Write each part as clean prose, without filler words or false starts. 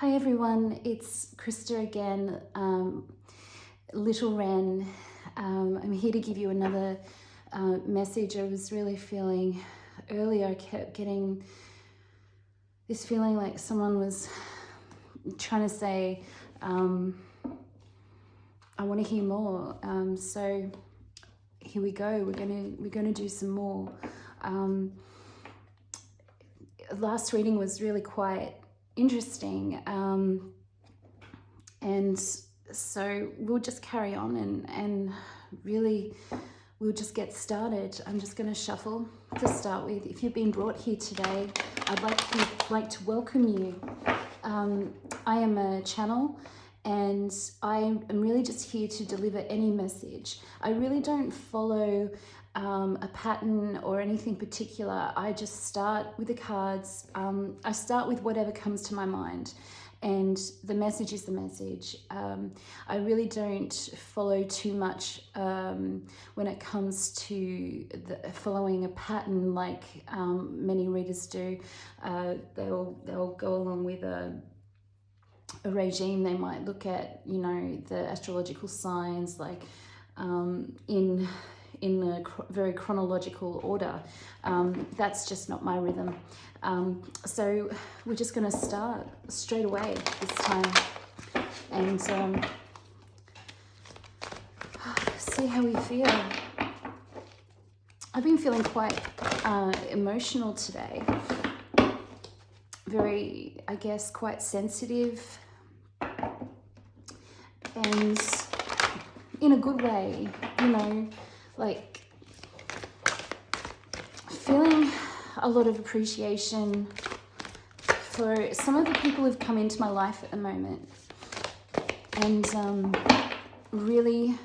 Hi everyone, it's Krista again, Little Wren. I'm here to give you another message. I was really feeling, earlier I kept getting this feeling like someone was trying to say, I want to hear more. So here we go, we're gonna do some more. Last reading was really quite interesting, and so we'll just carry on and really we'll just get started. I'm just going to shuffle to start with. If you've been brought here today, I'd like to welcome you. I am a channel and I am really just here to deliver any message. I really don't follow a pattern or anything particular. I just start with the cards. I start with whatever comes to my mind, and the message is the message. I really don't follow too much when it comes to following a pattern like many readers do. They'll go along with a regime. They might look at, the astrological signs like in a very chronological order. That's just not my rhythm. So we're just going to start straight away this time and see how we feel. I've been feeling quite emotional today. Very, I guess, quite sensitive and in a good way, like feeling a lot of appreciation for some of the people who've come into my life at the moment, and really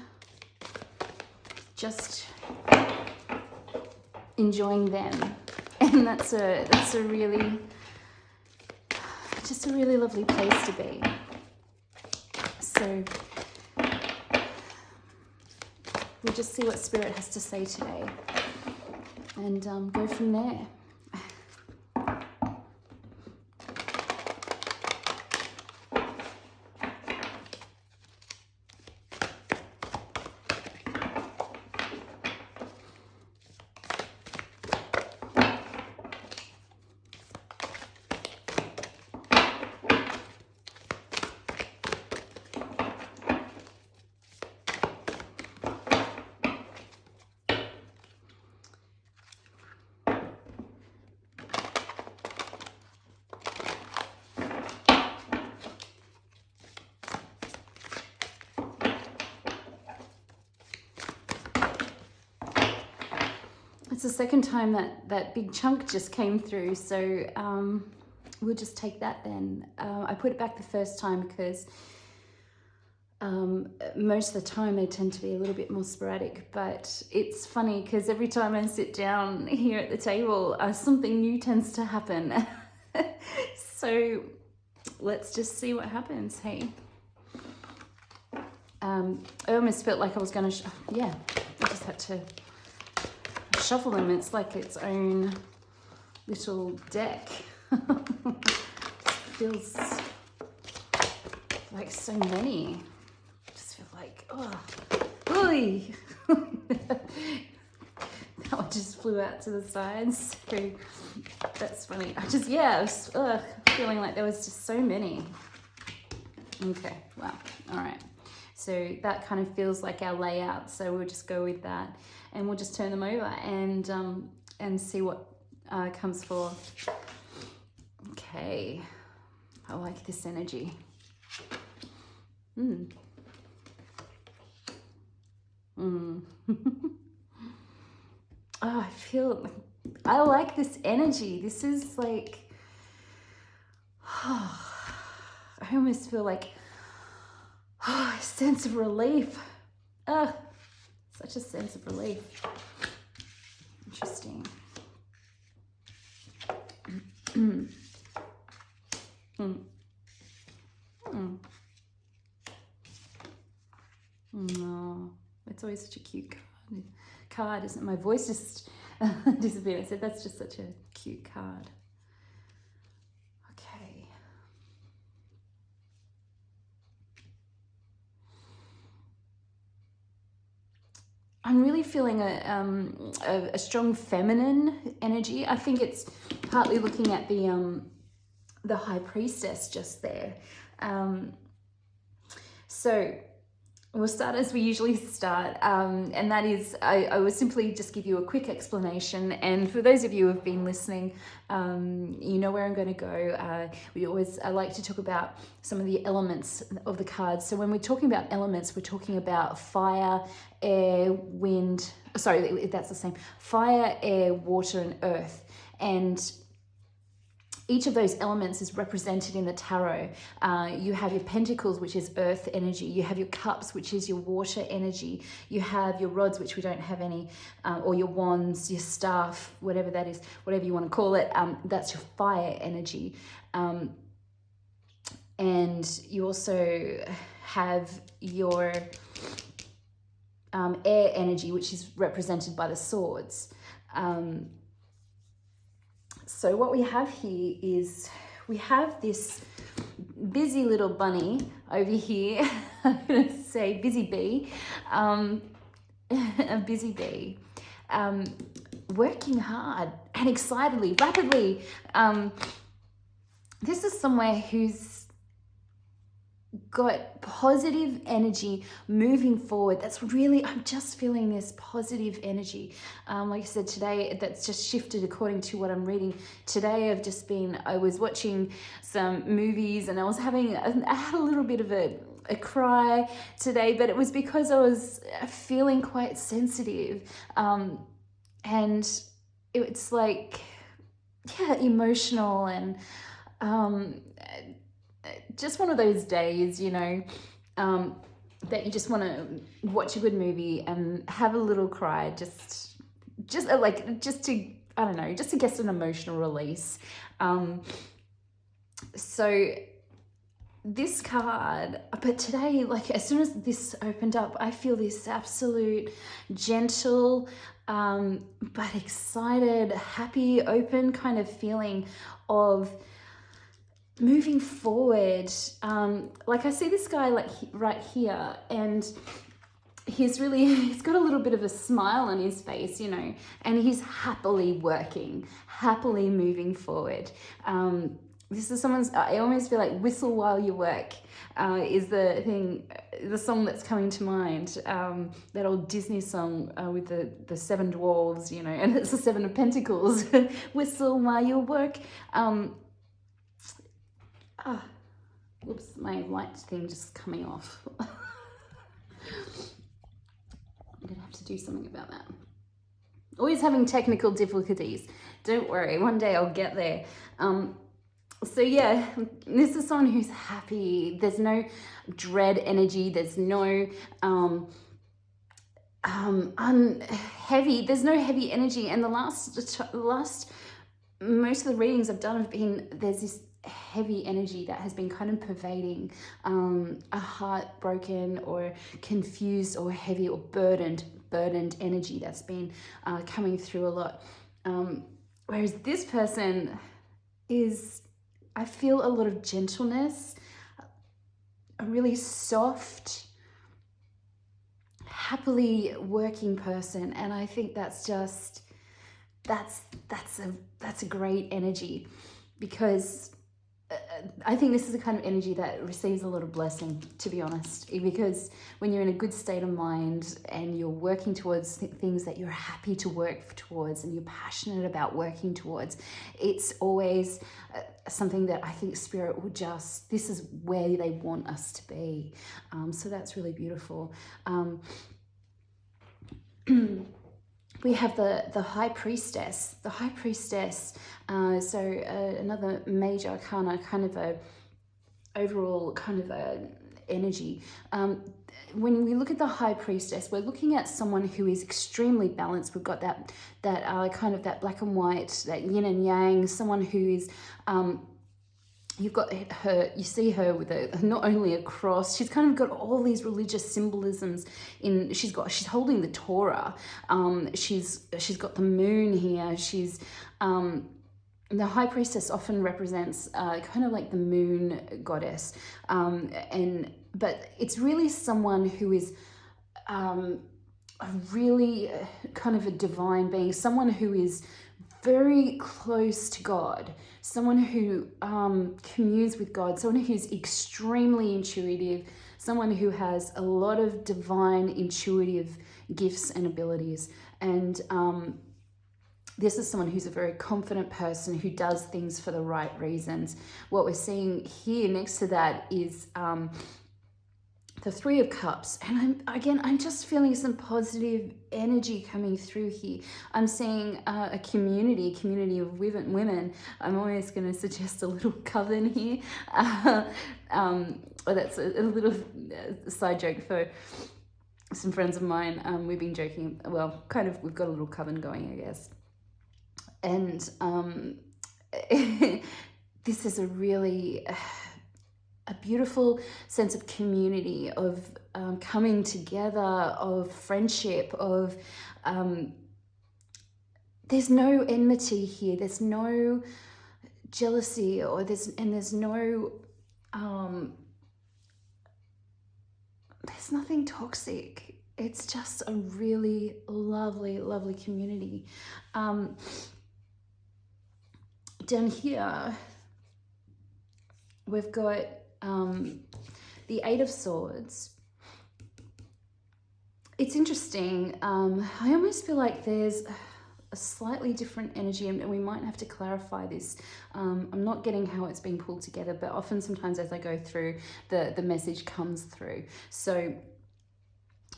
just enjoying them. And that's a really lovely place to be. So we'll just see what Spirit has to say today and go from there. It's the second time that big chunk just came through, so we'll just take that then. I put it back the first time because most of the time they tend to be a little bit more sporadic, but it's funny because every time I sit down here at the table, something new tends to happen. So let's just see what happens, hey? I almost felt like I was going to, I just had to shuffle them. It's like its own little deck. Feels like so many. Just feel like, ooey. That one just flew out to the sides. So that's funny. I was feeling like there was just so many. Okay, wow, all right. So that kind of feels like our layout. So we'll just go with that. And we'll just turn them over and see what comes forth. Okay, I like this energy. I like this energy. This is like, I almost feel like a sense of relief. Such a sense of relief. Interesting. Oh, it's always such a cute card, isn't it? My voice just disappeared. I said that's just such a cute card. Okay. I'm really feeling a strong feminine energy. I think it's partly looking at the High Priestess just there. So we'll start as we usually start, and that is, I will simply just give you a quick explanation. And for those of you who have been listening, you know where I'm going to go. I like to talk about some of the elements of the cards. So when we're talking about elements, we're talking about fire, air, wind. Sorry, that's the same. Fire, air, water, and earth. And each of those elements is represented in the tarot. You have your pentacles, which is earth energy. You have your cups, which is your water energy. You have your rods, which we don't have any, or your wands, your staff, whatever that is, whatever you want to call it. That's your fire energy. And you also have your air energy, which is represented by the swords. So what we have here is we have this busy little bunny over here. I'm going to say busy bee, a busy bee, working hard and excitedly, rapidly. This is somewhere who's got positive energy moving forward. That's really, I'm just feeling this positive energy. Like I said today, that's just shifted according to what I'm reading. Today I was watching some movies and I had a little bit of a cry today, but it was because I was feeling quite sensitive. And it's like, yeah, emotional and, just one of those days, you know, that you just want to watch a good movie and have a little cry, just to, I don't know, just to get an emotional release. So this card, but today, like as soon as this opened up, I feel this absolute gentle, but excited, happy, open kind of feeling of moving forward. Like I see this guy like right here, and he's got a little bit of a smile on his face, you know, and he's happily working, happily moving forward. This is I almost feel like whistle while you work is the song that's coming to mind. That old Disney song with the seven dwarves, you know, and it's the Seven of Pentacles. Whistle while you work. Whoops, my light thing just coming off. I'm gonna have to do something about that. Always having technical difficulties. Don't worry, one day I'll get there. So yeah, this is someone who's happy. There's no dread energy. There's no heavy. There's no heavy energy. And the last most of the readings I've done have been, there's this heavy energy that has been kind of pervading, a heartbroken or confused or heavy or burdened energy that's been coming through a lot. Whereas this person is, I feel a lot of gentleness, a really soft, happily working person. And I think that's a great energy, because I think this is the kind of energy that receives a lot of blessing, to be honest, because when you're in a good state of mind and you're working towards things that you're happy to work towards and you're passionate about working towards, it's always something that I think Spirit will this is where they want us to be. So that's really beautiful. We have the High Priestess. The High Priestess, another major arcana, kind of a overall kind of a energy. When we look at the High Priestess, we're looking at someone who is extremely balanced. We've got that kind of that black and white, that yin and yang, someone who is you've got her, you see her with not only a cross, she's kind of got all these religious symbolisms she's holding the Torah. She's got the moon here. The High Priestess often represents kind of like the moon goddess. But it's really someone who is a really kind of a divine being, someone who is very close to God, someone who communes with God, someone who's extremely intuitive, someone who has a lot of divine intuitive gifts and abilities. And this is someone who's a very confident person who does things for the right reasons. What we're seeing here next to that is the Three of Cups. And I'm just feeling some positive energy coming through here. I'm seeing a community of women. I'm always going to suggest a little coven here. That's a little side joke for some friends of mine. We've been joking, well, kind of, we've got a little coven going, I guess. And this is a really a beautiful sense of community, of coming together, of friendship, of there's no enmity here, there's no jealousy, or there's no there's nothing toxic. It's just a really lovely community. Down here we've got the Eight of Swords. It's interesting. I almost feel like there's a slightly different energy, and we might have to clarify this. I'm not getting how it's being pulled together, but often sometimes as I go through, the message comes through. So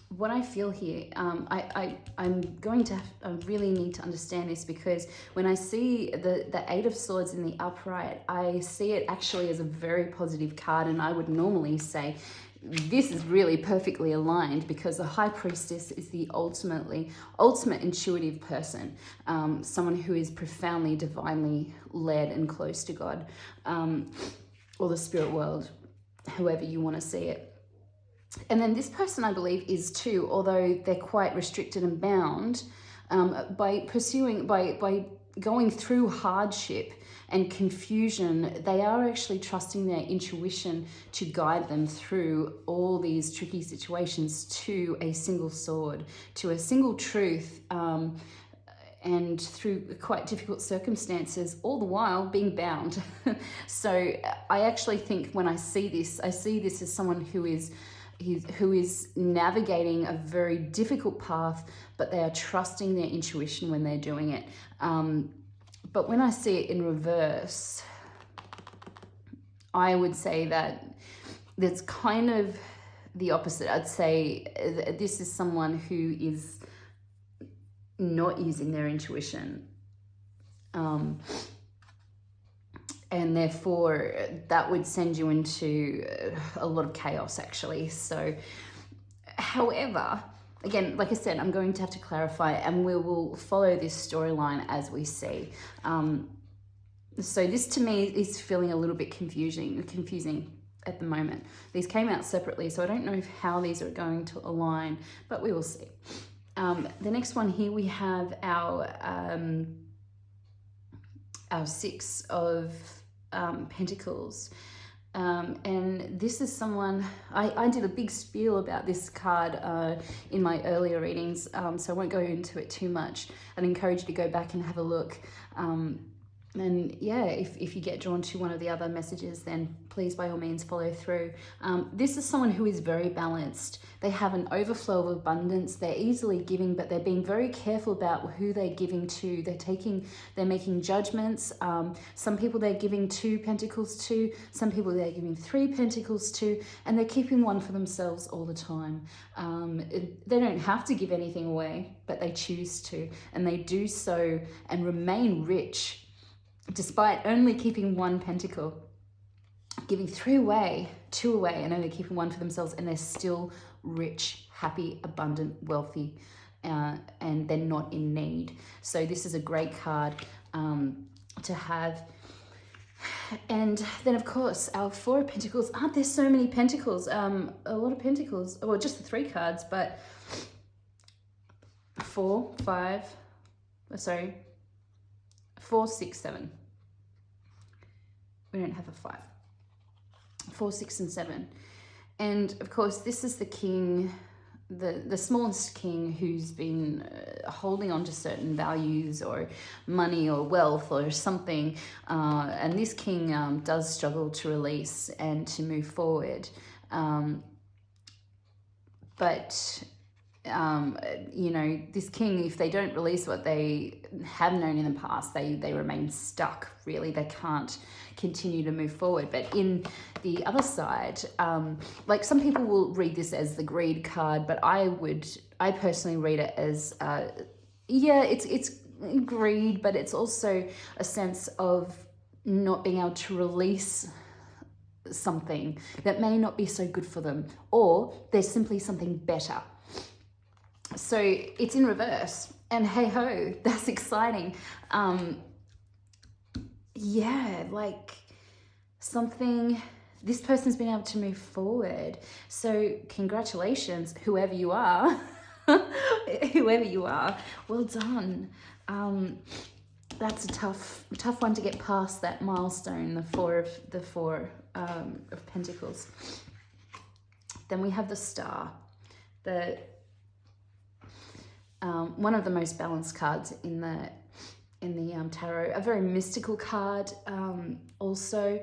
what I feel here, I'm going to I really need to understand this, because when I see the Eight of Swords in the upright, I see it actually as a very positive card, and I would normally say this is really perfectly aligned, because the High Priestess is the ultimate intuitive person, someone who is profoundly divinely led and close to God, or the spirit world, however you want to see it. And then this person, I believe, is too, although they're quite restricted and bound, by going through hardship and confusion, they are actually trusting their intuition to guide them through all these tricky situations to a single sword, to a single truth, and through quite difficult circumstances, all the while being bound. So I actually think when I see this as someone who is navigating a very difficult path, but they are trusting their intuition when they're doing it. But when I see it in reverse, I would say that that's kind of the opposite. I'd say this is someone who is not using their intuition. And therefore that would send you into a lot of chaos, actually. So, however, again, like I said, I'm going to have to clarify, and we will follow this storyline as we see. So this to me is feeling a little bit confusing at the moment. These came out separately, so I don't know how these are going to align, but we will see. The next one here, we have our Six of Pentacles. And this is someone, I did a big spiel about this card in my earlier readings, so I won't go into it too much. I'd encourage you to go back and have a look. And yeah, if you get drawn to one of the other messages, then please by all means follow through. This is someone who is very balanced. They have an overflow of abundance. They're easily giving, but they're being very careful about who they're giving to. They're making judgments. Some people they're giving 2 pentacles to, some people they're giving 3 pentacles to, and they're keeping one for themselves all the time. They don't have to give anything away, but they choose to, and they do so and remain rich despite only keeping 1 pentacle, giving 3 away, 2 away, and only keeping 1 for themselves, and they're still rich, happy, abundant, wealthy, and they're not in need. So this is a great card to have. And then of course our 4 of Pentacles. Aren't there so many pentacles? A lot of pentacles. Well, just the 3 cards, but 4, 6, 7. We don't have a 5. 4, 6, and 7. And of course, this is the King the smallest king who's been holding on to certain values or money or wealth or something, and this king does struggle to release and to move forward, but you know, this king, if they don't release what they have known in the past, they remain stuck, really. They can't continue to move forward. But in the other side, like some people will read this as the greed card, but I personally read it as, yeah, it's greed, but it's also a sense of not being able to release something that may not be so good for them, or there's simply something better. So it's in reverse, and hey ho, that's exciting. Yeah, like something, this person's been able to move forward. So congratulations, whoever you are, whoever you are, well done. That's a tough one to get past that milestone, the four of Pentacles. Then we have the Star, one of the most balanced cards in the tarot, a very mystical card. Also,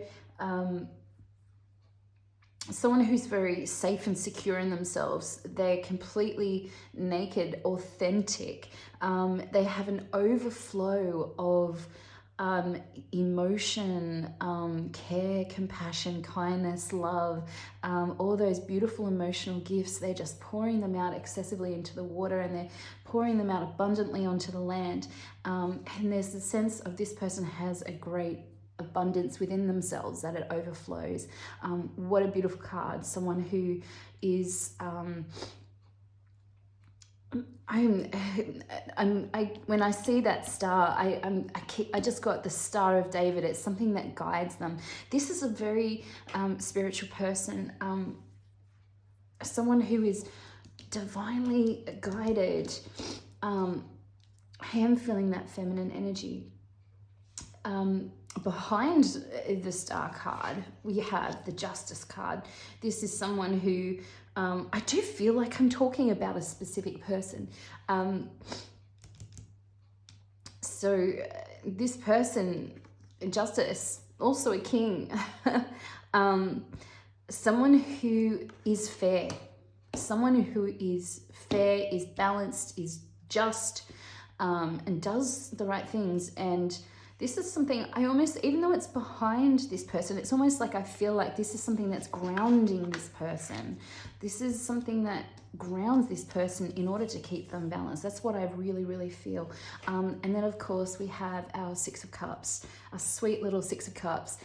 someone who's very safe and secure in themselves. They're completely naked, authentic. They have an overflow of emotion, care, compassion, kindness, love, all those beautiful emotional gifts. They're just pouring them out excessively into the water, and they're pouring them out abundantly onto the land. And there's the sense of this person has a great abundance within themselves, that it overflows. What a beautiful card. Someone who is when I see that star, I just got the Star of David. It's something that guides them. This is a very spiritual person, someone who is divinely guided. I am feeling that feminine energy. Behind the Star card, we have the Justice card. This is someone who, I do feel like I'm talking about a specific person. So this person, Justice, also a king, someone who is fair, is balanced, is just, and does the right things. And this is something I almost, even though it's behind this person, it's almost like I feel like this is something that's grounding this person. This is something that grounds this person in order to keep them balanced. That's what I really, really feel. And then, of course, we have our Six of Cups, a sweet little Six of Cups.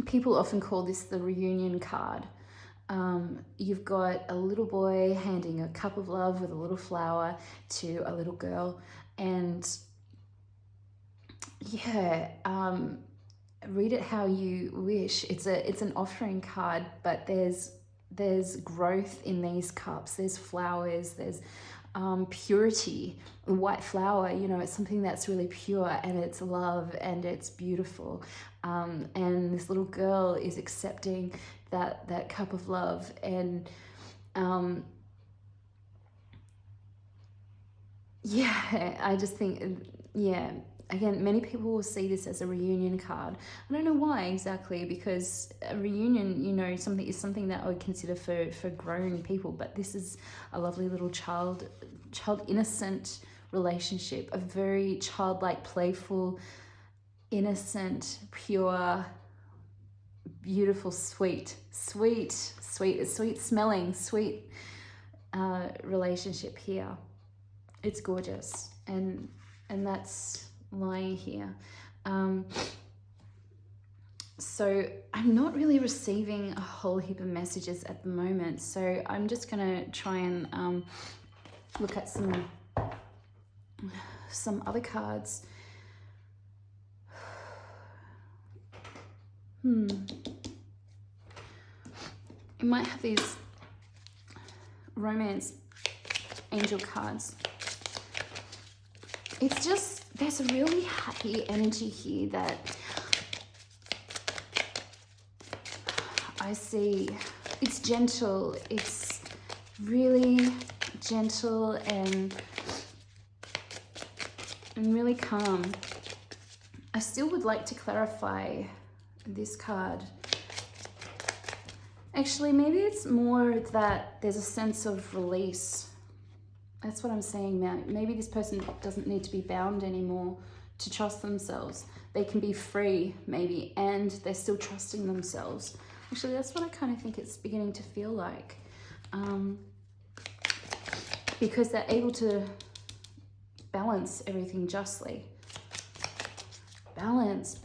People often call this the reunion card. You've got a little boy handing a cup of love with a little flower to a little girl, and yeah, read it how you wish. It's an offering card, but there's growth in these cups. There's flowers, there's purity. A white flower, you know, it's something that's really pure, and it's love, and it's beautiful. And this little girl is accepting that cup of love, and yeah, I just think, yeah. Again, many people will see this as a reunion card. I don't know why exactly, because a reunion, you know, is something that I would consider for grown people, but this is a lovely little child innocent relationship, a very childlike, playful, innocent, pure, beautiful, sweet smelling, sweet relationship here. It's gorgeous, and that's lying here. So I'm not really receiving a whole heap of messages at the moment, so I'm just gonna try and look at some other cards. You might have these romance angel cards. It's just, there's a really happy energy here that I see. It's gentle, it's really gentle and really calm. I still would like to clarify this card. Actually, maybe it's more that there's a sense of release. That's what I'm saying now. Maybe this person doesn't need to be bound anymore to trust themselves. They can be free, maybe, and they're still trusting themselves. Actually, that's what I kind of think it's beginning to feel like. Because they're able to balance everything justly. Balance,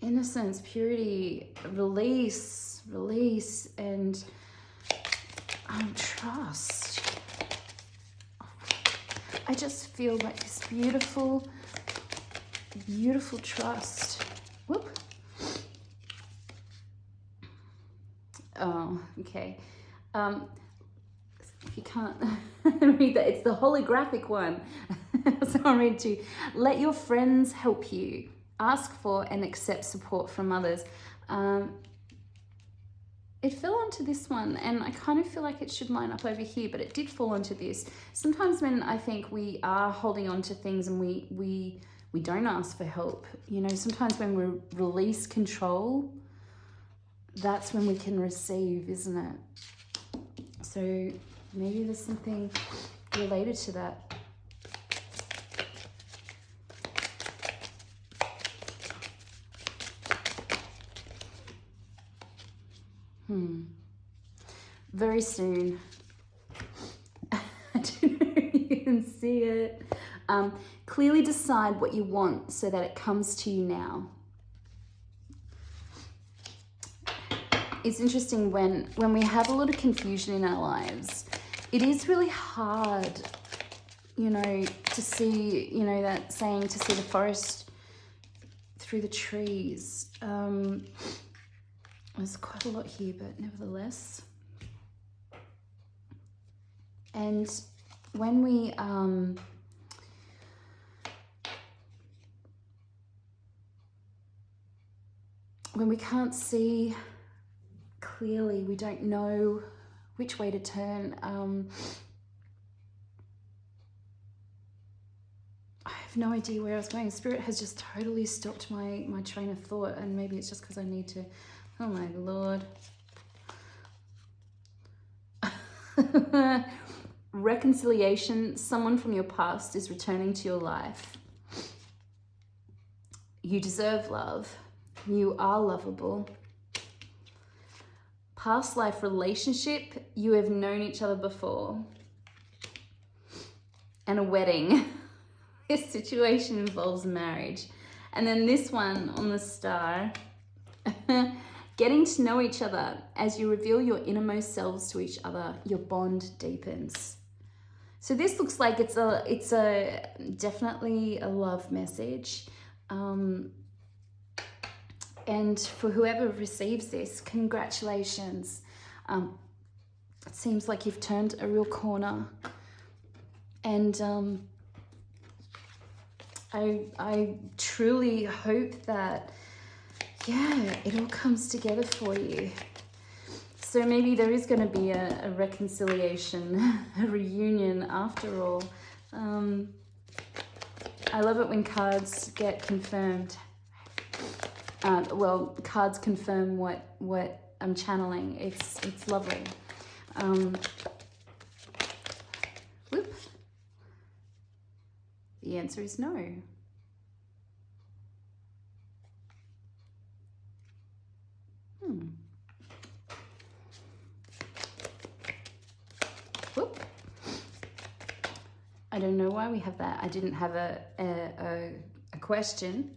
innocence, purity, release, and trust. I just feel like this beautiful trust. Whoop. Oh, okay. If you can't read that, it's the holographic one. So I'll read to you. Let your friends help you. Ask for and accept support from others. It fell onto this one, and I kind of feel like it should line up over here, but it did fall onto this. Sometimes when I think we are holding on to things and we don't ask for help, you know, sometimes when we release control, that's when we can receive, isn't it? So maybe there's something related to that. Very soon. I don't know if you can see it. Clearly decide what you want so that it comes to you now. It's interesting when we have a lot of confusion in our lives, it is really hard, you know, to see, you know, that saying, to see the forest through the trees. There's quite a lot here, but nevertheless. And when we can't see clearly, we don't know which way to turn. I have no idea where I was going. Spirit has just totally stopped my train of thought, and maybe it's just because I need to. Oh my Lord. Reconciliation. Someone from your past is returning to your life. You deserve love. You are lovable. Past life relationship. You have known each other before. And a wedding. This situation involves marriage. And then this one on the star. Getting to know each other. As you reveal your innermost selves to each other, your bond deepens. So this looks like it's a definitely a love message. And for whoever receives this, congratulations. It seems like you've turned a real corner. And I truly hope that, yeah, it all comes together for you. So maybe there is going to be a reconciliation, a reunion after all. I love it when cards get confirmed. Well, cards confirm what I'm channeling. It's lovely. Whoop. The answer is no. Whoop. I don't know why we have that. I didn't have a question.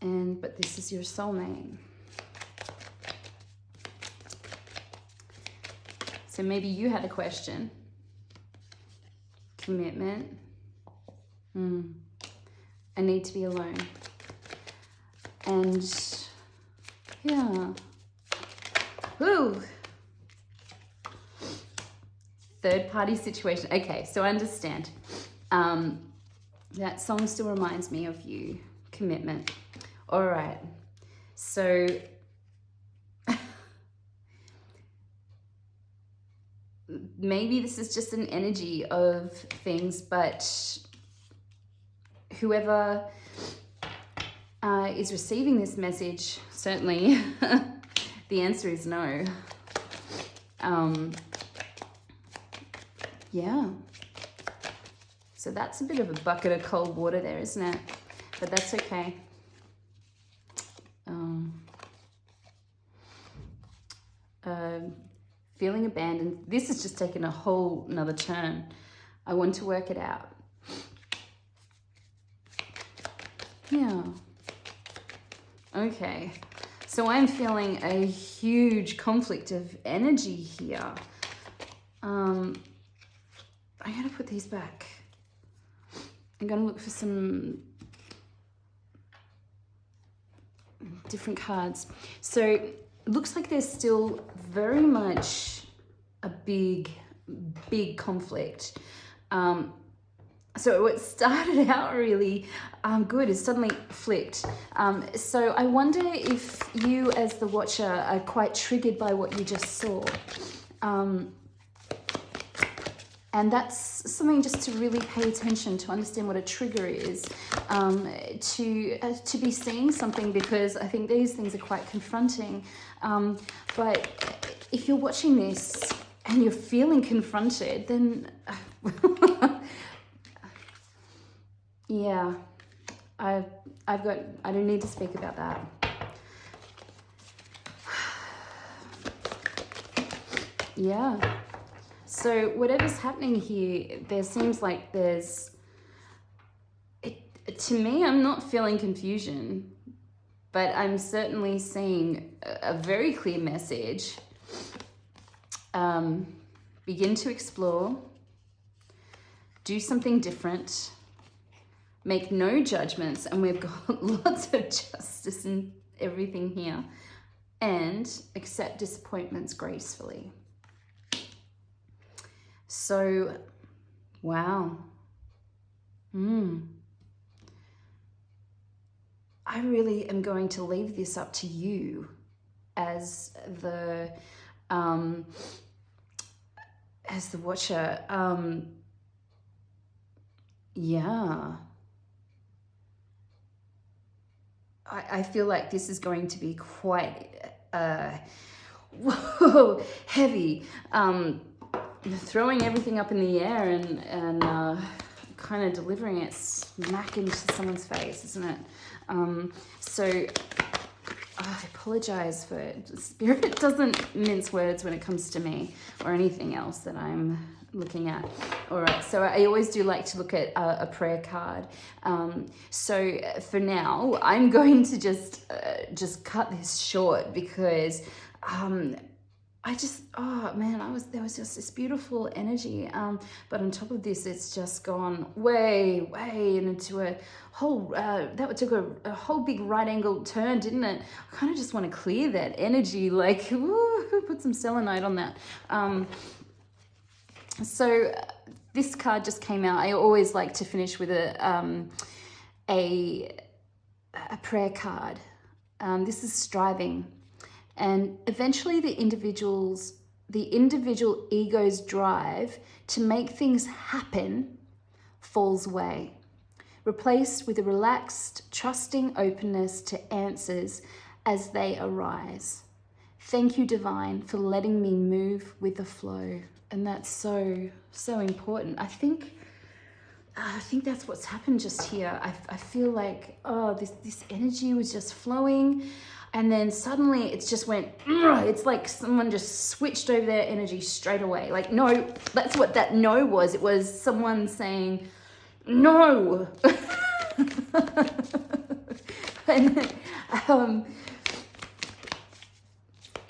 But this is your soulmate. So maybe you had a question. Commitment. I need to be alone. And yeah. Woo! Third party situation. Okay, so I understand. That song still reminds me of you. Commitment. All right. So maybe this is just an energy of things, but whoever is receiving this message, certainly the answer is no. Yeah. So that's a bit of a bucket of cold water there, isn't it? But that's okay. Feeling abandoned. This has just taken a whole nother turn. I want to work it out. Yeah. Okay. So I'm feeling a huge conflict of energy here. I'm going to put these back. I'm going to look for some different cards. So it looks like there's still very much a big conflict. So what started out really good is suddenly flipped. So I wonder if you as the watcher are quite triggered by what you just saw. And that's something just to really pay attention to, understand what a trigger is, to be seeing something, because I think these things are quite confronting. But if you're watching this and you're feeling confronted, then yeah, I don't need to speak about that. Yeah. So whatever's happening here, there seems like there's, to me, I'm not feeling confusion, but I'm certainly seeing a very clear message. Begin to explore, do something different, make no judgments, and we've got lots of justice in everything here, and accept disappointments gracefully. So, wow. I really am going to leave this up to you as the watcher. Yeah. I feel like this is going to be quite heavy. Throwing everything up in the air and kind of delivering it smack into someone's face, isn't it? So I apologize for it. Spirit doesn't mince words when it comes to me or anything else that I'm looking at. All right, so I always do like to look at a prayer card. So for now, I'm going to just cut this short, because there was just this beautiful energy. But on top of this, it's just gone way into a whole, that took a whole big right angle turn, didn't it? I kind of just want to clear that energy, like, put some selenite on that. So this card just came out. I always like to finish with a prayer card. This is striving. And eventually the individual ego's drive to make things happen falls away, replaced with a relaxed, trusting openness to answers as they arise. Thank you, Divine, for letting me move with the flow. And that's so important. I think that's what's happened just here. I feel like, this energy was just flowing. And then suddenly it's just went, it's like someone just switched over their energy straight away. Like, no, that's what that no was. It was someone saying, no. And,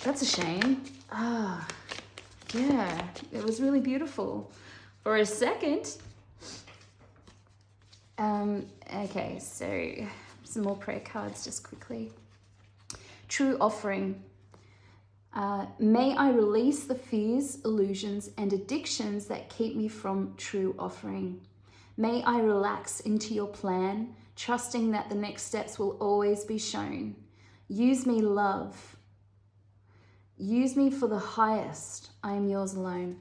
that's a shame. Yeah, it was really beautiful for a second. Okay, so some more prayer cards just quickly. True offering. May I release the fears, illusions, and addictions that keep me from true offering. May I relax into your plan, trusting that the next steps will always be shown. Use me, love. Use me for the highest. I am yours alone.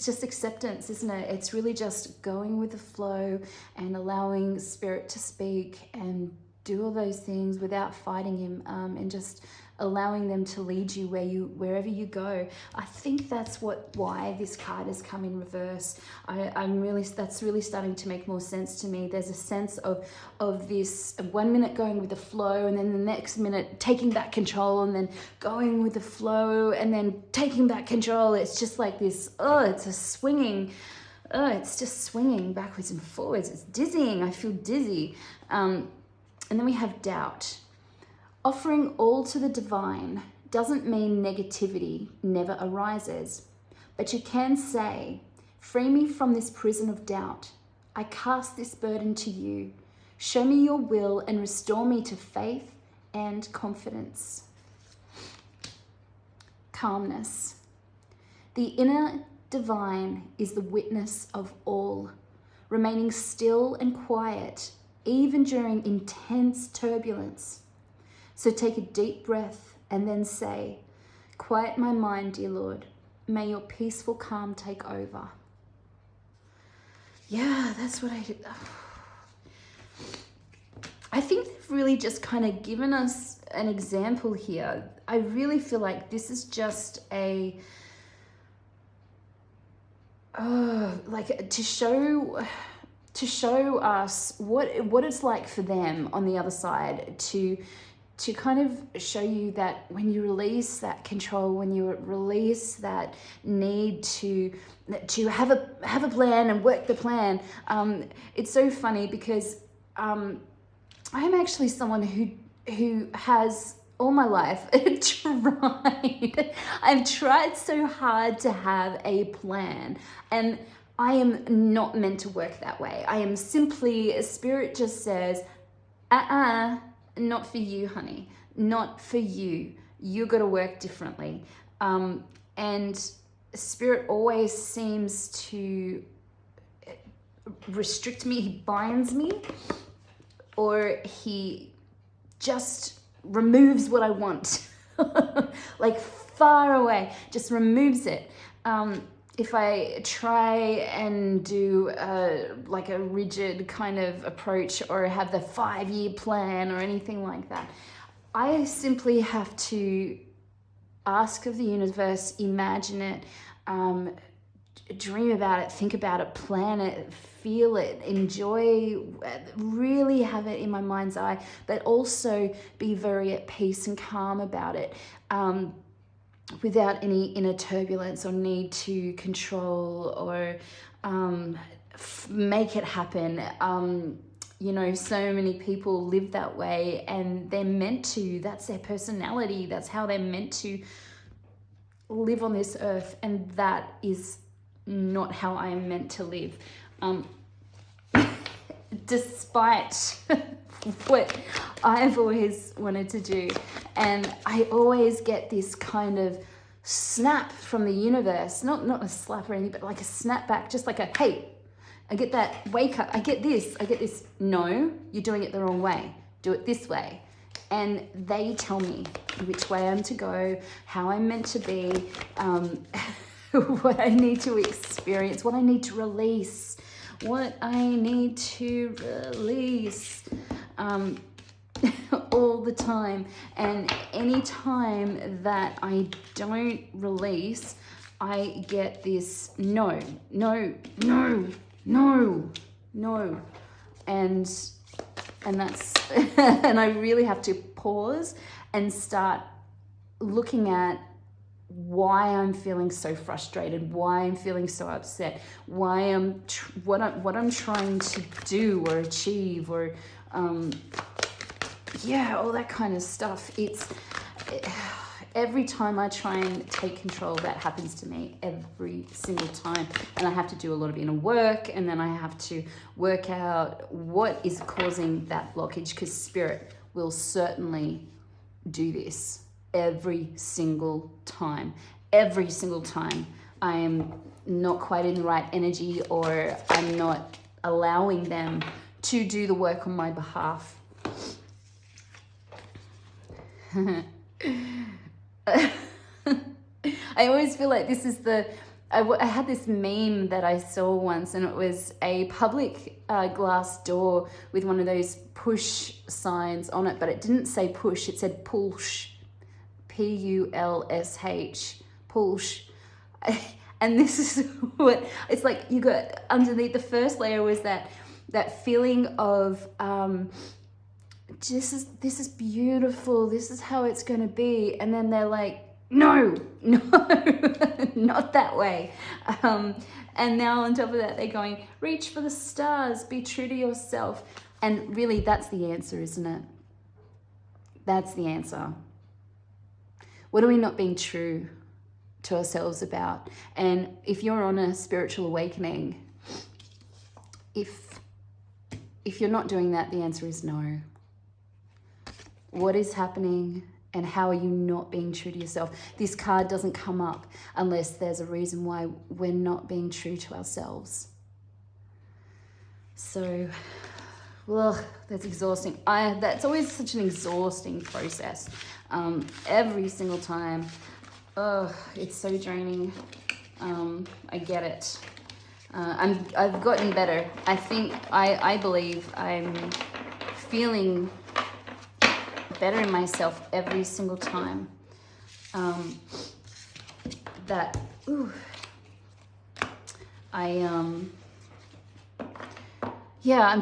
it's just acceptance, isn't it? It's really just going with the flow and allowing Spirit to speak and do all those things without fighting him, and just allowing them to lead you wherever you go. I think that's why this card has come in reverse. That's really starting to make more sense to me. There's a sense of this 1 minute going with the flow, and then the next minute taking back control, and then going with the flow, and then taking back control. It's just like this, it's a swinging, it's just swinging backwards and forwards. It's dizzying. I feel dizzy. And then we have doubt. Offering all to the divine doesn't mean negativity never arises, but you can say, free me from this prison of doubt. I cast this burden to you. Show me your will and restore me to faith and confidence. Calmness. The inner divine is the witness of all, remaining still and quiet, even during intense turbulence. So take a deep breath and then say, quiet my mind, dear Lord. May your peaceful calm take over. Yeah, that's what I did. I think they've really just kind of given us an example here. I really feel like this is just like to show us what it's like for them on the other side, to kind of show you that when you release that control, when you release that need to have a plan and work the plan. It's so funny because I am actually someone who has all my life I've tried so hard to have a plan, and I am not meant to work that way. I am simply, Spirit just says, not for you, honey. Not for you. You got to work differently. And Spirit always seems to restrict me. He binds me, or he just removes what I want. Like far away, just removes it. If I try and do like a rigid kind of approach, or have the 5-year plan or anything like that, I simply have to ask of the universe, imagine it, dream about it, think about it, plan it, feel it, enjoy, really have it in my mind's eye, but also be very at peace and calm about it. Without any inner turbulence or need to control or make it happen. So many people live that way, and they're meant to. That's their personality. That's how they're meant to live on this earth, and that is not how I am meant to live. Despite what I've always wanted to do. And I always get this kind of snap from the universe, not a slap or anything, but like a snap back, just like a, hey, I get that wake up, I get this. No, you're doing it the wrong way. Do it this way. And they tell me which way I'm to go, how I'm meant to be, what I need to experience, what I need to release, all the time. And any time that I don't release, I get this no. And that's and I really have to pause and start looking at why I'm feeling so frustrated, why I'm feeling so upset, why what I'm trying to do or achieve, or all that kind of stuff. Every time I try and take control, that happens to me every single time. And I have to do a lot of inner work, and then I have to work out what is causing that blockage, because Spirit will certainly do this every single time. Every single time I am not quite in the right energy, or I'm not allowing them to do the work on my behalf. I always feel like this is the I had this meme that I saw once, and it was a public glass door with one of those push signs on it, but it didn't say push, it said pulsh, Pulsh, pulsh. And this is what it's like. You got underneath, the first layer was that feeling of this is beautiful, this is how it's going to be, and then they're like, no, not that way. And now on top of that, they're going, reach for the stars, be true to yourself. And really, that's the answer, isn't it? That's the answer. What are we not being true to ourselves about? And if you're on a spiritual awakening, if you're not doing that, the answer is no. What is happening, and how are you not being true to yourself? This card doesn't come up unless there's a reason why we're not being true to ourselves. So, well, that's exhausting. That's always such an exhausting process. Every single time. Oh, it's so draining. I get it. I've gotten better. I believe I'm feeling better in myself every single time. I'm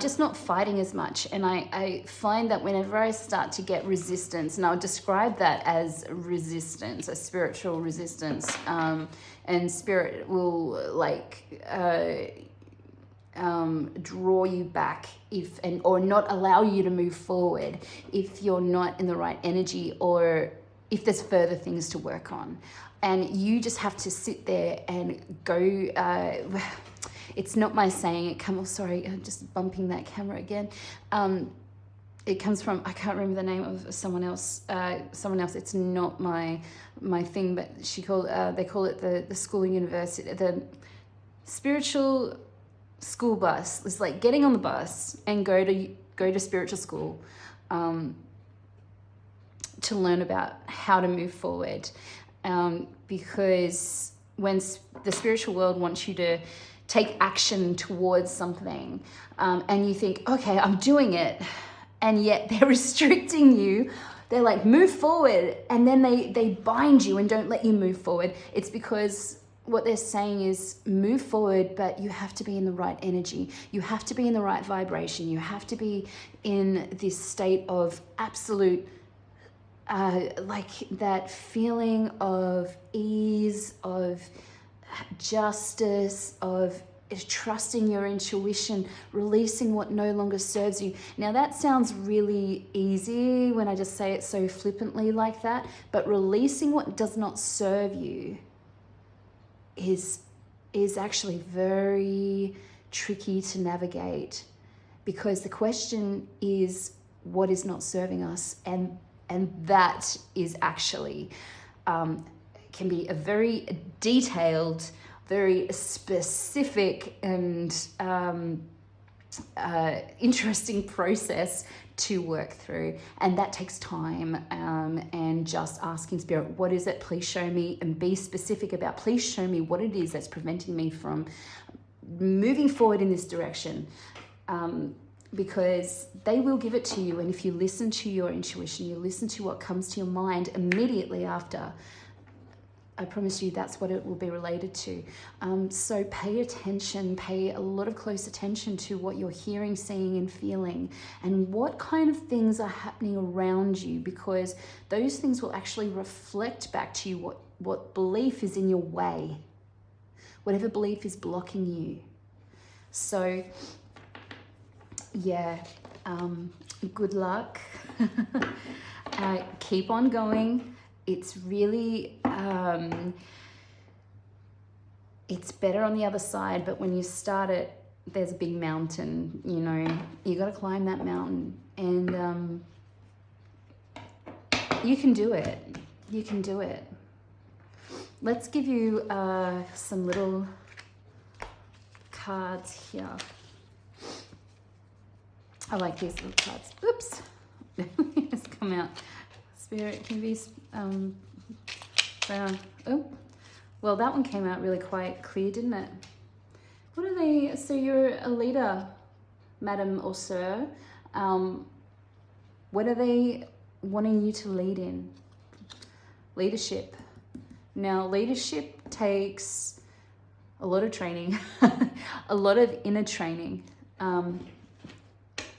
just not fighting as much. And I find that whenever I start to get resistance, and I'll describe that as resistance, a spiritual resistance, and spirit will draw you back or not allow you to move forward if you're not in the right energy, or if there's further things to work on. And you just have to sit there and go, it's not my saying, sorry, I'm just bumping that camera again. It comes from, I can't remember the name of someone else, it's not my thing, but they call it the school university, the spiritual school bus. It's like getting on the bus and go to spiritual school to learn about how to move forward, because when the spiritual world wants you to take action towards something, and you think, okay, I'm doing it, and yet they're restricting you. They're like, move forward, and then they bind you and don't let you move forward. It's because what they're saying is move forward, but you have to be in the right energy. You have to be in the right vibration. You have to be in this state of absolute, like that feeling of ease, of justice, of trusting your intuition, releasing what no longer serves you. Now that sounds really easy when I just say it so flippantly like that, but releasing what does not serve you is actually very tricky to navigate, because the question is, what is not serving us? And that is actually can be a very detailed, very specific and interesting process to work through, and that takes time, and just asking spirit, what is it? Please show me, and be specific about, please show me what it is that's preventing me from moving forward in this direction, because they will give it to you. And if you listen to your intuition, you listen to what comes to your mind immediately after, I promise you that's what it will be related to. So pay attention, pay a lot of close attention to what you're hearing, seeing, and feeling, and what kind of things are happening around you, because those things will actually reflect back to you what belief is in your way, whatever belief is blocking you. So yeah, good luck. Keep on going. It's really, it's better on the other side, but when you start it, there's a big mountain, you got to climb that mountain, and you can do it. You can do it. Let's give you some little cards here. I like these little cards. Oops. It's come out. Spirit can be brown. Oh, Well, that one came out really quite clear, didn't it? What are they? So you're a leader, madam or sir. What are they wanting you to lead in? Leadership. Now, leadership takes a lot of training, a lot of inner training.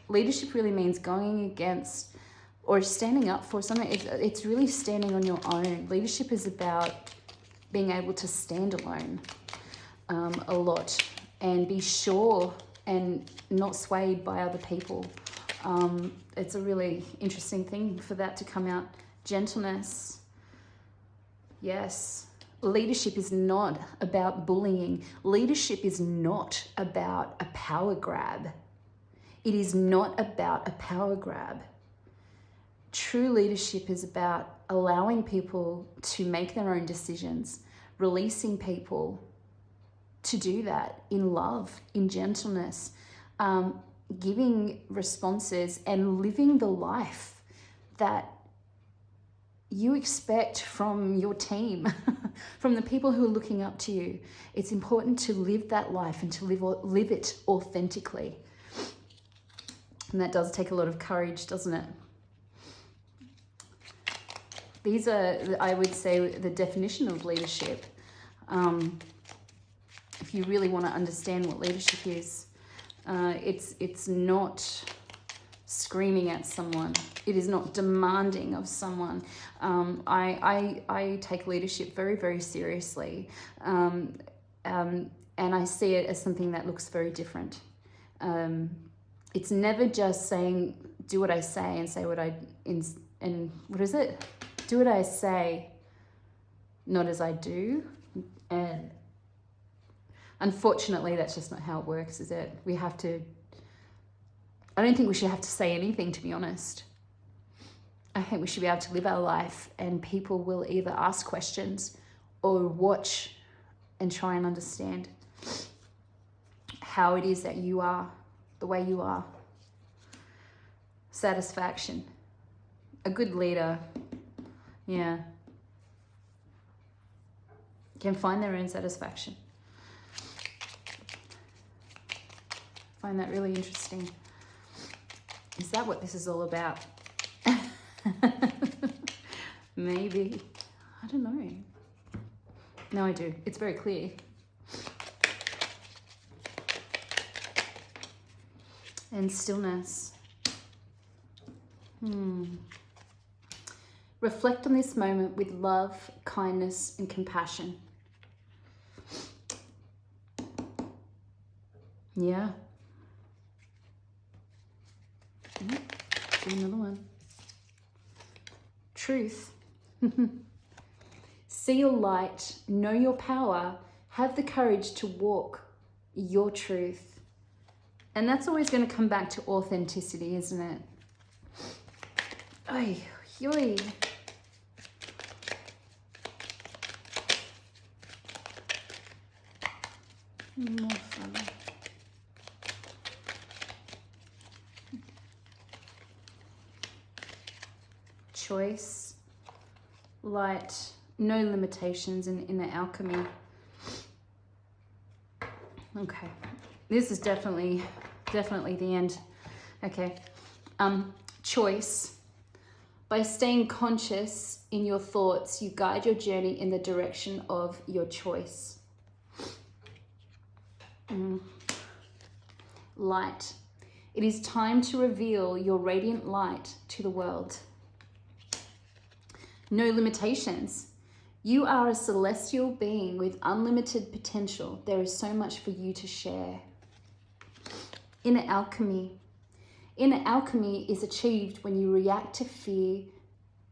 Leadership really means going against or standing up for something. It's really standing on your own. Leadership is about being able to stand alone a lot and be sure and not swayed by other people. It's a really interesting thing for that to come out. Gentleness. Yes. Leadership is not about bullying. Leadership is not about a power grab. It is not about a power grab. True leadership is about allowing people to make their own decisions, releasing people to do that in love, in gentleness, giving responses and living the life that you expect from your team, from the people who are looking up to you. It's important to live that life and to live it authentically. And that does take a lot of courage, doesn't it? These are, I would say, the definition of leadership. If you really want to understand what leadership is, it's not screaming at someone. It is not demanding of someone. I take leadership very, very seriously. And I see it as something that looks very different. It's never just saying, do what I say and say what I, and what is it? Do what I say, not as I do. And unfortunately, that's just not how it works, is it? We have to, I don't think we should have to say anything, to be honest. I think we should be able to live our life and people will either ask questions or watch and try and understand how it is that you are, the way you are. Satisfaction. A good leader, yeah, can find their own satisfaction. Find that really interesting. Is that what this is all about? Maybe. I don't know. No, I do. It's very clear. And stillness. Reflect on this moment with love, kindness, and compassion. Yeah. Do another one. Truth. See your light, know your power, have the courage to walk your truth. And that's always going to come back to authenticity, isn't it? Oy, yoy. More fun. Choice, light, no limitations in inner alchemy. Okay, this is definitely the end. Okay, choice. By staying conscious in your thoughts, you guide your journey in the direction of your choice. Light. It is time to reveal your radiant light to the world. No limitations. You are a celestial being with unlimited potential. There is so much for you to share. Inner alchemy. Inner alchemy is achieved when you react to fear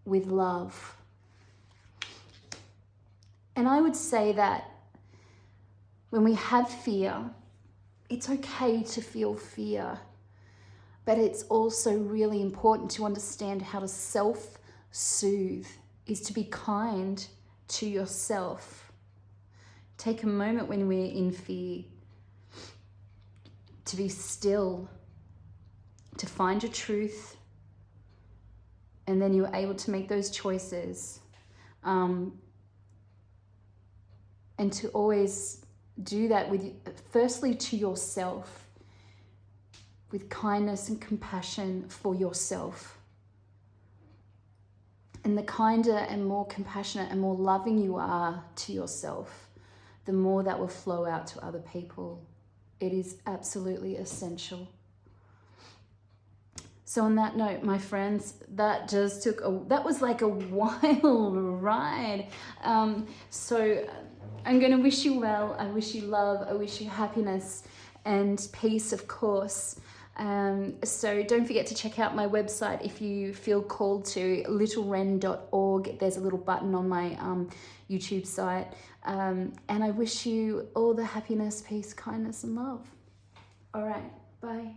with love. And I would say that when we have fear, it's okay to feel fear, but it's also really important to understand how to self-soothe, is to be kind to yourself. Take a moment when we're in fear to be still, to find your truth, and then you're able to make those choices. and to always do that with, firstly, to yourself, with kindness and compassion for yourself. And the kinder and more compassionate and more loving you are to yourself, the more that will flow out to other people. It is absolutely essential. So on that note, my friends, that was like a wild ride. So I'm going to wish you well. I wish you love. I wish you happiness and peace, of course. So don't forget to check out my website if you feel called to, littlewren.org. There's a little button on my YouTube site. And I wish you all the happiness, peace, kindness, and love. All right. Bye.